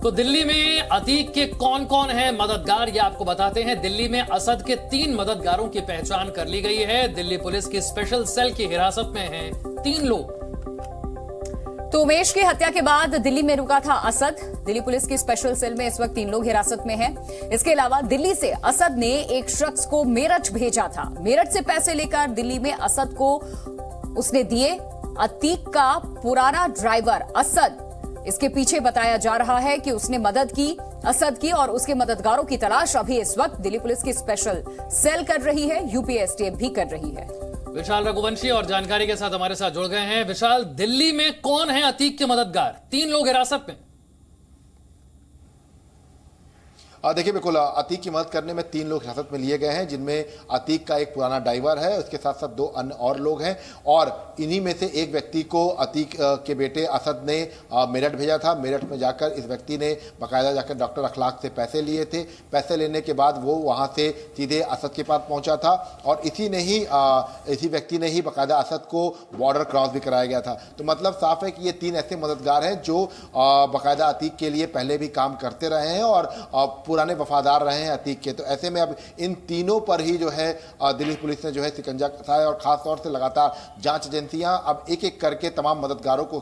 तो दिल्ली में अतीक के कौन कौन हैं मददगार, ये आपको बताते हैं। दिल्ली में असद के 3 मददगारों की पहचान कर ली गई है। दिल्ली पुलिस की स्पेशल सेल की हिरासत में हैं 3 लोग। तो उमेश की हत्या के बाद दिल्ली में रुका था असद। दिल्ली पुलिस की स्पेशल सेल में इस वक्त 3 लोग हिरासत में हैं। इसके अलावा दिल्ली से असद ने एक शख्स को मेरठ भेजा था। मेरठ से पैसे लेकर दिल्ली में असद को उसने दिए। अतीक का पुराना ड्राइवर असद, इसके पीछे बताया जा रहा है कि उसने मदद की असद की, और उसके मददगारों की तलाश अभी इस वक्त दिल्ली पुलिस की स्पेशल सेल कर रही है, यूपी एसटीएफ भी कर रही है। विशाल रघुवंशी और जानकारी के साथ हमारे साथ जुड़ गए हैं। विशाल, दिल्ली में कौन है अतीक के मददगार? 3 लोग हिरासत में। देखिए, बिल्कुल अतीक की मदद करने में 3 लोग हिरासत में लिए गए हैं, जिनमें अतीक का एक पुराना ड्राइवर है, उसके साथ साथ 2 अन्य और लोग हैं, और इन्हीं में से एक व्यक्ति को अतीक के बेटे असद ने मेरठ भेजा था। मेरठ में जाकर इस व्यक्ति ने बाकायदा जाकर डॉक्टर अखलाक से पैसे लिए थे। पैसे लेने के बाद वो वहाँ से सीधे असद के पास पहुँचा था, और इसी व्यक्ति ने ही बाकायदा असद को बॉर्डर क्रॉस भी कराया गया था। तो मतलब साफ है कि ये 3 ऐसे मददगार हैं जो बाकायदा अतीक के लिए पहले भी काम करते रहे हैं और पुराने वफादार रहे हैं अतीक के। तो ऐसे में अब इन तीनों पर ही जो है दिल्ली पुलिस ने जो है शिकंजा कसाया, और खास तौर से लगातार जांच एजेंसियां अब एक एक करके तमाम मददगारों को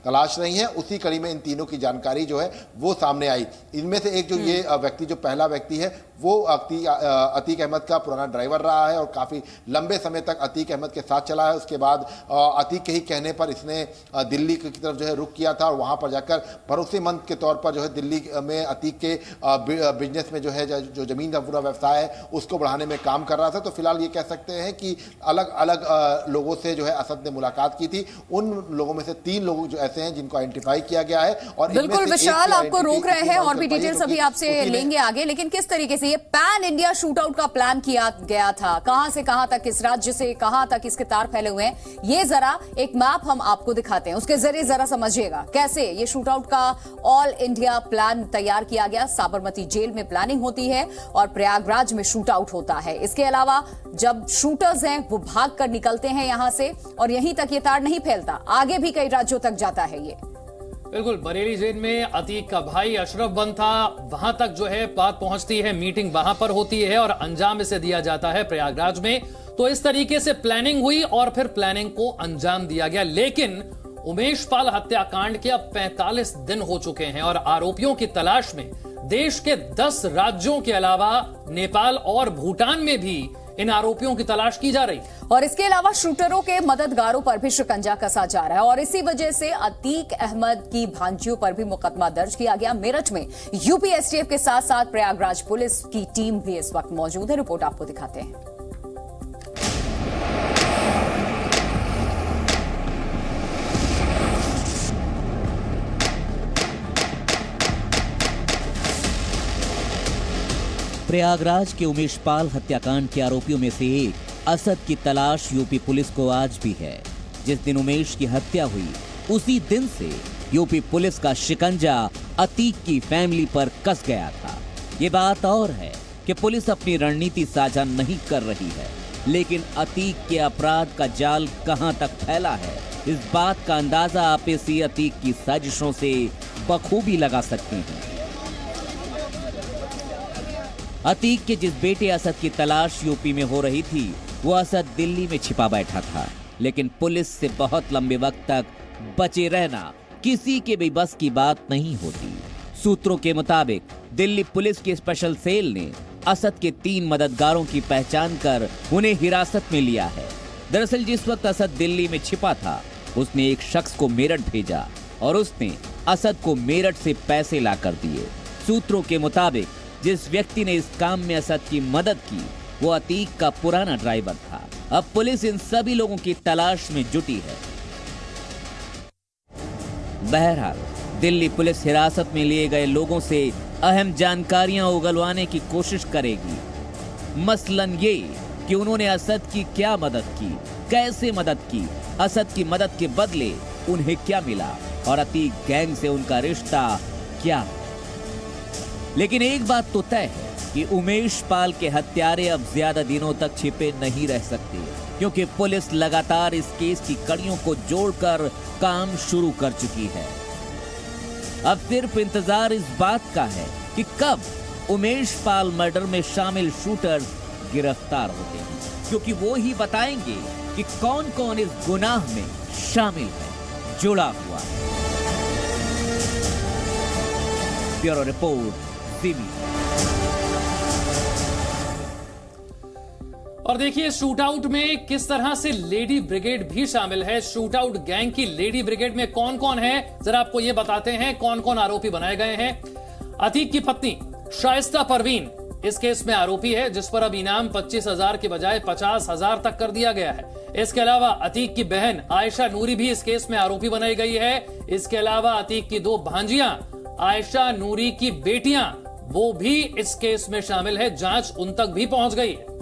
तलाश रही हैं। उसी कड़ी में इन तीनों की जानकारी जो है वो सामने आई। इनमें से एक जो ये व्यक्ति, जो पहला व्यक्ति है, वो अतीक अहमद का पुराना ड्राइवर रहा है और काफ़ी लंबे समय तक अतीक अहमद के साथ चला है। उसके बाद अतीक के ही कहने पर इसने दिल्ली की तरफ जो है रुख किया था, और वहाँ पर जाकर भरोसेमंद के तौर पर जो है दिल्ली में अतीक के बिजनेस में जो है जो ज़मीन का पूरा व्यवसाय है उसको बढ़ाने में काम कर रहा था। तो फिलहाल ये कह सकते हैं कि अलग अलग लोगों से जो है असद ने मुलाकात की थी। उन लोगों में से 3 लोग जो ऐसे हैं जिनको आइडेंटिफाई किया गया है। और बिल्कुल विशाल, आपको रोक रहे हैं, और भी डिटेल्स अभी आपसे लेंगे आगे, लेकिन किस तरीके से ये पैन इंडिया शूटआउट का प्लान किया गया था? कहां से कहां तक, इस राज्य से कहां तक इसके तार फैले हुए हैं? ये जरा एक मैप हम आपको दिखाते हैं, उसके जरिए जरा समझिएगा कैसे ये शूटआउट का ऑल इंडिया प्लान तैयार किया गया। साबरमती जेल में प्लानिंग होती है और प्रयागराज में शूट आउट होता है। इसके अलावा जब शूटर्स हैं वो भाग कर निकलते हैं यहां से, और यहीं तक ये तार नहीं फैलता, आगे भी कई राज्यों तक जाता है ये। बिल्कुल, बरेली जेल में अतीक का भाई अशरफ बंद था, वहां तक जो है बात पहुंचती है, मीटिंग वहां पर होती है और अंजाम इसे दिया जाता है प्रयागराज में। तो इस तरीके से प्लानिंग हुई और फिर प्लानिंग को अंजाम दिया गया। लेकिन उमेश पाल हत्याकांड के अब 45 दिन हो चुके हैं और आरोपियों की तलाश में देश के 10 राज्यों के अलावा नेपाल और भूटान में भी इन आरोपियों की तलाश की जा रही है। और इसके अलावा शूटरों के मददगारों पर भी शिकंजा कसा जा रहा है, और इसी वजह से अतीक अहमद की भांजियों पर भी मुकदमा दर्ज किया गया। मेरठ में यूपी एसटीएफ के साथ साथ प्रयागराज पुलिस की टीम भी इस वक्त मौजूद है। रिपोर्ट आपको दिखाते हैं। प्रयागराज के उमेश पाल हत्याकांड के आरोपियों में से एक असद की तलाश यूपी पुलिस को आज भी है। जिस दिन उमेश की हत्या हुई उसी दिन से यूपी पुलिस का शिकंजा अतीक की फैमिली पर कस गया था। ये बात और है कि पुलिस अपनी रणनीति साझा नहीं कर रही है, लेकिन अतीक के अपराध का जाल कहां तक फैला है, इस बात का अंदाजा आप इसी अतीक की साजिशों से बखूबी लगा सकते हैं। अतीक के जिस बेटे असद की तलाश यूपी में हो रही थी, वो असद दिल्ली में छिपा बैठा था, लेकिन पुलिस से बहुत लंबे वक्त तक बचे रहना किसी के भी बस की बात नहीं होती। सूत्रों के मुताबिक दिल्ली पुलिस की स्पेशल सेल ने असद के 3 मददगारों की पहचान कर उन्हें हिरासत में लिया है। दरअसल जिस वक्त असद दिल्ली में छिपा था, उसने एक शख्स को मेरठ भेजा और उसने असद को मेरठ से पैसे ला कर दिए। सूत्रों के मुताबिक जिस व्यक्ति ने इस काम में असद की मदद की वो अतीक का पुराना ड्राइवर था। अब पुलिस इन सभी लोगों की तलाश में जुटी है। बहरहाल दिल्ली पुलिस हिरासत में लिए गए लोगों से अहम जानकारियां उगलवाने की कोशिश करेगी। मसलन ये कि उन्होंने असद की क्या मदद की, कैसे मदद की, असद की मदद के बदले उन्हें क्या मिला और अतीक गैंग से उनका रिश्ता क्या। लेकिन एक बात तो तय है कि उमेश पाल के हत्यारे अब ज्यादा दिनों तक छिपे नहीं रह सकते, क्योंकि पुलिस लगातार इस केस की कड़ियों को जोड़कर काम शुरू कर चुकी है। अब सिर्फ इंतजार इस बात का है कि कब उमेश पाल मर्डर में शामिल शूटर्स गिरफ्तार होते हैं, क्योंकि वो ही बताएंगे कि कौन कौन इस गुनाह में शामिल है, जुड़ा हुआ है। ब्यूरो रिपोर्ट, ज़ी मीडिया। और देखिए शूट आउट में किस तरह से लेडी ब्रिगेड भी शामिल है। शूट आउट गैंग की लेडी ब्रिगेड में कौन कौन है, जरा आपको यह बताते हैं कौन कौन आरोपी बनाए गए हैं। अतीक की पत्नी शाइस्ता परवीन इस केस में आरोपी है, जिस पर अब इनाम 25,000 के बजाय 50,000 तक कर दिया गया है। इसके अलावा अतीक की बहन आयशा नूरी भी इस केस में आरोपी बनाई गई है। इसके अलावा अतीक की 2 भांजियां आयशा नूरी की बेटियां, वो भी इस केस में शामिल है। जांच उन तक भी पहुंच गई है।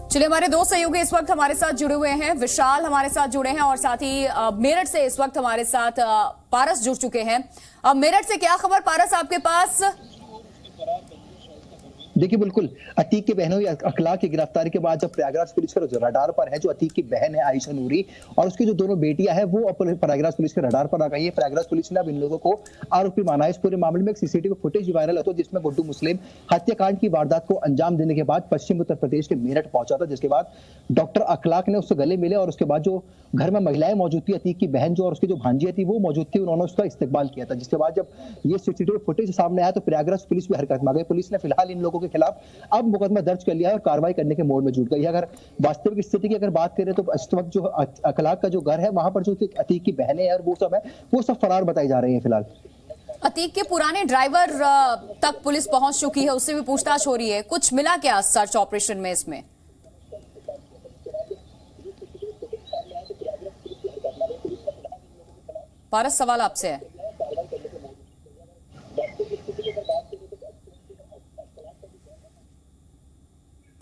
चलिए, हमारे 2 सहयोगी इस वक्त हमारे साथ जुड़े हुए हैं। विशाल हमारे साथ जुड़े हैं और साथ ही मेरठ से इस वक्त हमारे साथ पारस जुड़ चुके हैं। अब मेरठ से क्या खबर पारस आपके पास? देखिए, बिल्कुल अतीक के बहनों अखलाक की गिरफ्तारी के बाद जब प्रयागराज पुलिस के रडार पर है, जो अतीक की बहन है आयशा नूरी और उसकी जो 2 बेटियां हैं, वो प्रयागराज पुलिस के रडार पर आ गई है। प्रयागराज पुलिस ने अब इन लोगों को आरोपी माना है। इस पूरे मामले में एक सीसीटीवी फुटेज वायरल होता है जिसमें गुड्डू मुस्लिम हत्याकांड की वारदात को अंजाम देने के बाद पश्चिम उत्तर प्रदेश के मेरठ पहुंचा था, जिसके बाद डॉक्टर अखलाक ने उससे गले मिले और उसके बाद जो घर में महिलाएं मौजूद थी, अतीक की बहन जो और उसकी जो भांजिया थी वो मौजूद थी, उन्होंने उसका इस्तेमाल किया था। जिसके बाद जब ये सीसीटीवी फुटेज सामने आया तो प्रयागराज पुलिस भी हरकत में आ गई। पुलिस ने फिलहाल इन लोगों के खिलाफ अब मुकदमा दर्ज कर लिया है और कार्रवाई करने के मोड में जुट गई है। अगर वास्तविक स्थिति की अगर बात करें तो इस वक्त जो अखलाक का जो घर है, वहां पर जो अतीक की बहनें हैं और वो सब फरार बताई जा रही है। फिलहाल अतीक के पुराने ड्राइवर तक पुलिस पहुंच चुकी है, उससे भी पूछताछ हो रही है। कुछ मिला क्या सर्च ऑपरेशन में? इसमें पारस, सवाल आपसे है।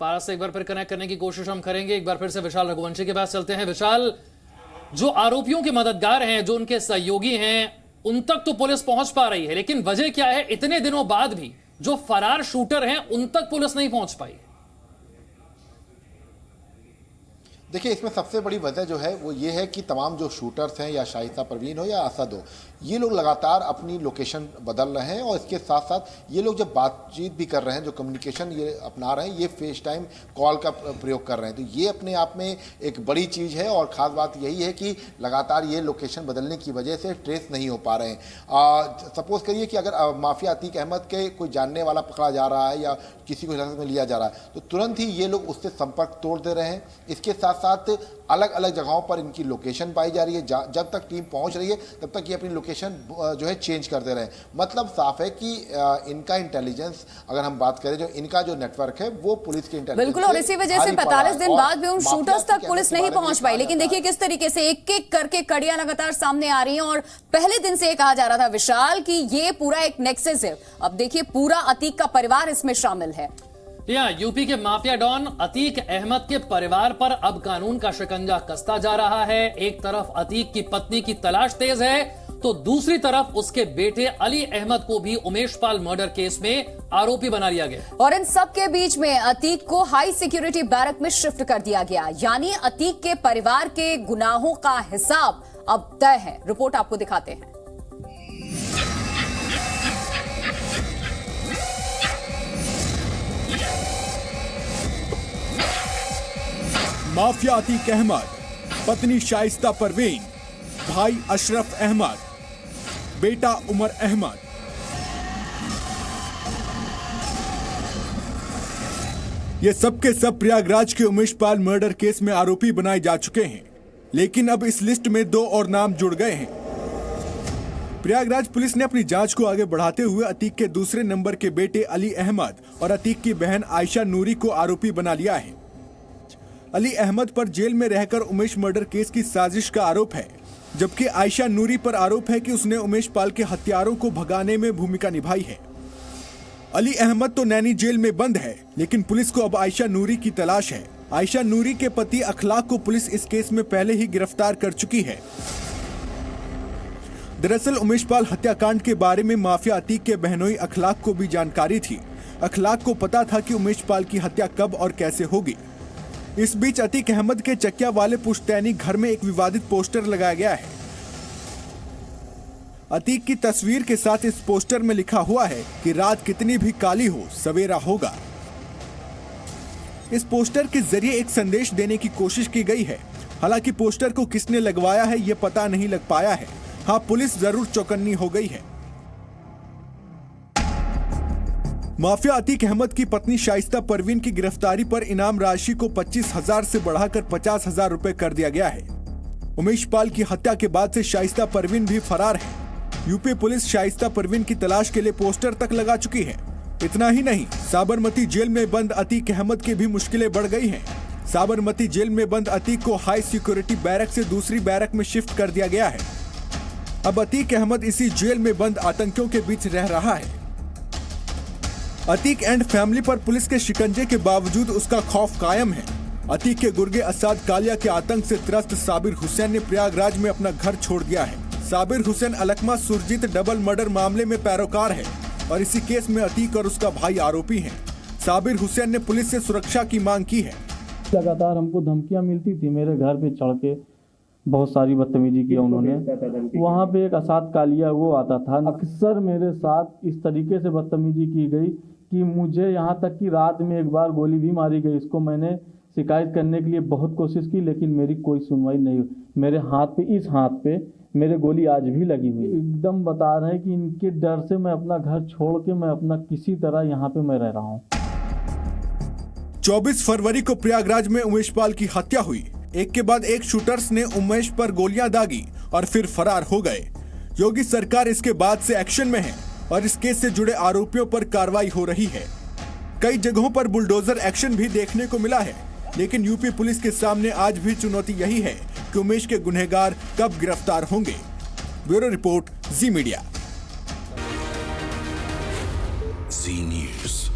पारस से एक बार फिर कनेक्ट करने की कोशिश हम करेंगे। एक बार फिर से विशाल रघुवंशी के पास चलते हैं। विशाल, जो आरोपियों के मददगार हैं, जो उनके सहयोगी हैं, उन तक तो पुलिस पहुंच पा रही है, लेकिन वजह क्या है इतने दिनों बाद भी जो फरार शूटर हैं उन तक पुलिस नहीं पहुंच पाई? देखिए, इसमें सबसे बड़ी वजह जो है वो ये है कि तमाम जो शूटर्स हैं, या शाइस्ता परवीन हो या असद हो, ये लोग लगातार अपनी लोकेशन बदल रहे हैं और इसके साथ साथ ये लोग जब बातचीत भी कर रहे हैं, जो कम्युनिकेशन ये अपना रहे हैं, ये फेस टाइम कॉल का प्रयोग कर रहे हैं। तो ये अपने आप में एक बड़ी चीज़ है और ख़ास बात यही है कि लगातार ये लोकेशन बदलने की वजह से ट्रेस नहीं हो पा रहे हैं। सपोज करिए कि अगर माफिया अतीक अहमद के कोई जानने वाला पकड़ा जा रहा है या किसी को हिरासत में लिया जा रहा है, तो तुरंत ही ये लोग उससे संपर्क तोड़ दे रहे हैं। इसके साथ साथ अलग अलग जगहों पर इनकी लोकेशन पाई जा रही है। जब तक टीम पहुंच रही है तब तक ये अपनी लोकेशन जो है चेंज करते रहे। मतलब साफ है कि इनका इंटेलिजेंस, अगर हम बात करें, जो इनका जो नेटवर्क है वो पुलिस के इंटेलिजेंस बिल्कुल, और इसी वजह से 45 दिन बाद भी उन शूटर्स तक पुलिस नहीं पहुंच पाई। लेकिन देखिए किस तरीके से एक एक करके कड़ियां लगातार सामने आ रही हैं और पहले दिन से ये कहा जा रहा था विशाल कि ये पूरा एक नेक्सस है। अब देखिए पूरा अतीक का परिवार इसमें शामिल है। यूपी के माफिया डॉन अतीक अहमद के परिवार पर अब कानून का शिकंजा कसता जा रहा है। एक तरफ अतीक की पत्नी की तलाश तेज है तो दूसरी तरफ उसके बेटे अली अहमद को भी उमेश पाल मर्डर केस में आरोपी बना लिया गया। और इन सब के बीच में अतीक को हाई सिक्योरिटी बैरक में शिफ्ट कर दिया गया। यानी अतीक के परिवार के गुनाहों का हिसाब अब तय है। रिपोर्ट आपको दिखाते हैं। माफिया अतीक अहमद, पत्नी शाइस्ता परवीन, भाई अशरफ अहमद, बेटा उमर अहमद। ये सब के सब प्रयागराज के उमेश पाल मर्डर केस में आरोपी बनाए जा चुके हैं। लेकिन अब इस लिस्ट में 2 और नाम जुड़ गए हैं। प्रयागराज पुलिस ने अपनी जांच को आगे बढ़ाते हुए अतीक के दूसरे नंबर के बेटे अली अहमद और अतीक की बहन आयशा नूरी को आरोपी बना लिया है। अली अहमद पर जेल में रहकर उमेश मर्डर केस की साजिश का आरोप है, जबकि आयशा नूरी पर आरोप है कि उसने उमेश पाल के हत्यारों को भगाने में भूमिका निभाई है। अली अहमद तो नैनी जेल में बंद है, लेकिन पुलिस को अब आयशा नूरी की तलाश है। आयशा नूरी के पति अखलाक को पुलिस इस केस में पहले ही गिरफ्तार कर चुकी है। दरअसल उमेश पाल हत्याकांड के बारे में माफिया अतीक के बहनोई अखलाक को भी जानकारी थी। अखलाक को पता था कि उमेश पाल की हत्या कब और कैसे होगी। इस बीच अतीक अहमद के चकिया वाले पुश्तैनी घर में एक विवादित पोस्टर लगाया गया है। अतीक की तस्वीर के साथ इस पोस्टर में लिखा हुआ है कि रात कितनी भी काली हो सवेरा होगा। इस पोस्टर के जरिए एक संदेश देने की कोशिश की गई है। हालांकि पोस्टर को किसने लगवाया है ये पता नहीं लग पाया है। हाँ, पुलिस जरूर चौकन्नी हो गई है। माफिया अतीक अहमद की पत्नी शाइस्ता परवीन की गिरफ्तारी पर इनाम राशि को 25,000 से बढ़ाकर 50,000 रुपए कर दिया गया है। उमेश पाल की हत्या के बाद से शाइस्ता परवीन भी फरार है। यूपी पुलिस शाइस्ता परवीन की तलाश के लिए पोस्टर तक लगा चुकी है। इतना ही नहीं, साबरमती जेल में बंद अतीक अहमद की भी मुश्किलें बढ़ गई हैं। साबरमती जेल में बंद अतीक को हाई सिक्योरिटी बैरक से दूसरी बैरक में शिफ्ट कर दिया गया है। अब अतीक अहमद इसी जेल में बंद आतंकियों के बीच रह रहा है। अतीक एंड फैमिली पर पुलिस के शिकंजे के बावजूद उसका खौफ कायम है। अतीक के गुर्गे असाद कालिया के आतंक से त्रस्त साबिर हुसैन ने प्रयागराज में अपना घर छोड़ दिया है। साबिर हुसैन अलकमा सुरजीत डबल मर्डर मामले में पैरोकार है और इसी केस में अतीक और उसका भाई आरोपी हैं। साबिर हुसैन ने पुलिस से सुरक्षा की मांग की है। लगातार हमको धमकियां मिलती थी, मेरे घर पे चढ़ के बहुत सारी बदतमीजी की उन्होंने। वहाँ पे एक असाद कालिया वो आता था, अक्सर मेरे साथ इस तरीके से बदतमीजी की गई कि मुझे यहाँ तक कि रात में एक बार गोली भी मारी गई। इसको मैंने शिकायत करने के लिए बहुत कोशिश की, लेकिन मेरी कोई सुनवाई नहीं हुई। मेरे हाथ पे, इस हाथ पे मेरे गोली आज भी लगी हुई। एकदम बता रहे हैं कि इनके डर से मैं अपना घर छोड़ के मैं अपना किसी तरह यहाँ पे मैं रह रहा हूँ। 24 फरवरी को प्रयागराज में उमेश पाल की हत्या हुई। एक के बाद एक शूटर्स ने उमेश पर गोलियां दागी और फिर फरार हो गए। योगी सरकार इसके बाद से एक्शन में है और इस केस से जुड़े आरोपियों पर कार्रवाई हो रही है। कई जगहों पर बुलडोजर एक्शन भी देखने को मिला है, लेकिन यूपी पुलिस के सामने आज भी चुनौती यही है कि उमेश के गुनहगार कब गिरफ्तार होंगे। ब्यूरो रिपोर्ट, जी मीडिया। जी न्यूज़।